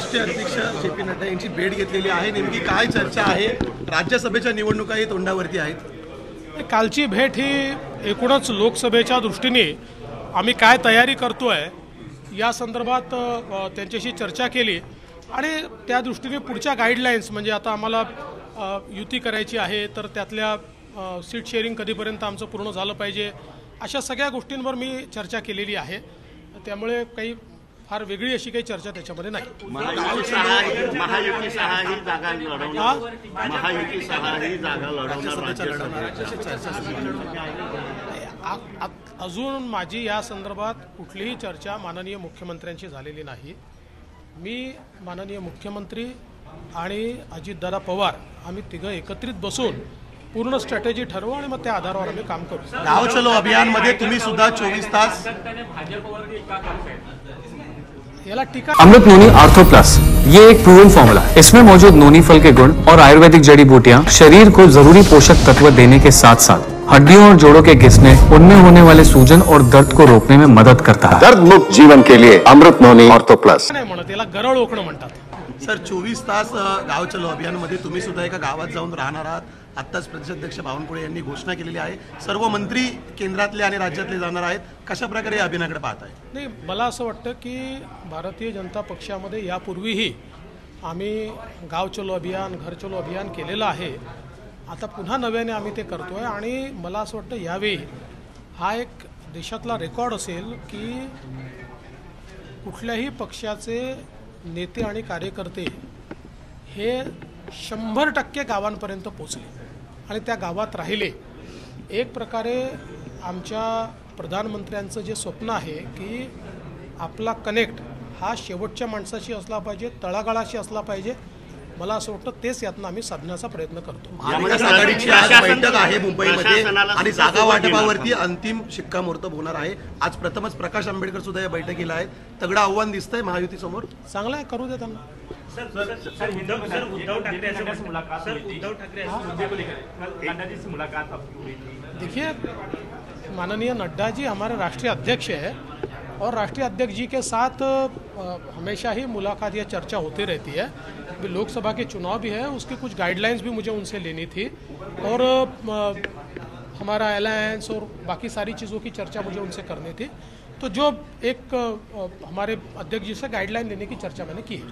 राष्ट्रीय अध्यक्ष जे.पी. नड्डा यांची भेट घेतलेली आहे, नेमकी काय चर्चा आहे? राज्यसभेच्या निवडणुकाही तोंडावरती आहेत. कालची भेट ही एकूणच लोकसभेच्या दृष्टीने आम्ही काय तयारी करतोय या संदर्भात त्यांच्याशी चर्चा केली आणि त्या दृष्टीने पुढच्या गाईडलाईन्स म्हणजे आता आम्हाला युती करायची आहे तर त्यातल्या सीट शेअरिंग कधीपर्यंत आमचं पूर्ण झालं पाहिजे अशा सगळ्या गोष्टींवर मी चर्चा केलेली आहे. त्यामुळे काही फार वेगळी अशी काही चर्चा त्याच्यामध्ये नाही. अजून माझी या संदर्भात कुठलीही चर्चा माननीय मुख्यमंत्र्यांशी झालेली नाही. मी माननीय मुख्यमंत्री आणि अजितदादा पवार आम्ही तिघं एकत्रित बसून पूर्ण स्ट्रॅटेजी ठरवू आणि मग त्या आधारावर आम्ही काम करू. गाव चलो अभियान मध्ये तुम्ही सुद्धा 24 तास अमृत नोनी आर्थो प्लस ये एक प्रूवन फॉर्मूला है. इसमें मौजूद नोनी फल के गुण और आयुर्वेदिक जड़ी बूटियां शरीर को जरूरी पोषक तत्व देने के साथ साथ हड्डियों और जोड़ों के घिसने उनमें होने वाले सूजन और दर्द को रोकने में मदद करता है. दर्द मुक्त जीवन के लिए अमृत नोनी आर्थो प्लस. त्याला गरळ ओकणं म्हणतात. सर 24 तास गाव चलो अभियान मध्ये तुम्ही सुद्धा एका गावात जाऊन राहणार आहात. आत्ताच प्रदेशाध्यक्ष बावनकुळे यांनी घोषणा केलेली आहे. सर्व मंत्री केंद्रातले आणि राज्यातले जाणार आहेत. कशा प्रकारे अभियानाकडे पाहताय? नाही, मला असं वाटतं की भारतीय जनता पक्षामध्ये यापूर्वीही आम्ही गाव चलो अभियान घर चलो अभियान केलेलं आहे. आता पुन्हा नव्याने आम्ही ते करतोय आणि मला असं वाटतं यावेळी हा एक देशातला रेकॉर्ड असेल की कुठल्याही पक्षाचे नेते आणि कार्यकर्ते हे 100% गावांपर्यंत पोचले आणि त्या गावात राहिले. एक प्रकारे आमच्या प्रधानमंत्र्यांचं जे स्वप्न आहे की आपला कनेक्ट हा शेवटच्या माणसाशी असला पाहिजे, तळागाळाशी असला पाहिजे. मला असं वाटतं तेच यातनं आम्ही साधण्याचा प्रयत्न करतो. महाविकास आघाडीची आज बैठक आहे मुंबईमध्ये आणि जागा वाटपावरती अंतिम शिक्कामोर्तब होणार आहे. आज प्रथमच प्रकाश आंबेडकर सुद्धा या बैठकीला आहेत. तगडं आव्हान दिसतंय महायुती समोर. चांगलं आहे, करू दे त्यांना. देखिए, माननीय नड्डा जी हमारे राष्ट्रीय अध्यक्ष है और राष्ट्रीय अध्यक्ष जी के साथ हमेशा ही मुलाकात या चर्चा होती रहती है. अभी लोकसभा के चुनाव भी है, उसकी कुछ गाइडलाइंस भी मुझे उनसे लेनी थी और हमारा अलायंस और बाकी सारी चीज़ों की चर्चा मुझे उनसे करनी थी. तो जो एक हमारे अध्यक्ष जी से गाइडलाइन लेने की चर्चा मैंने की है.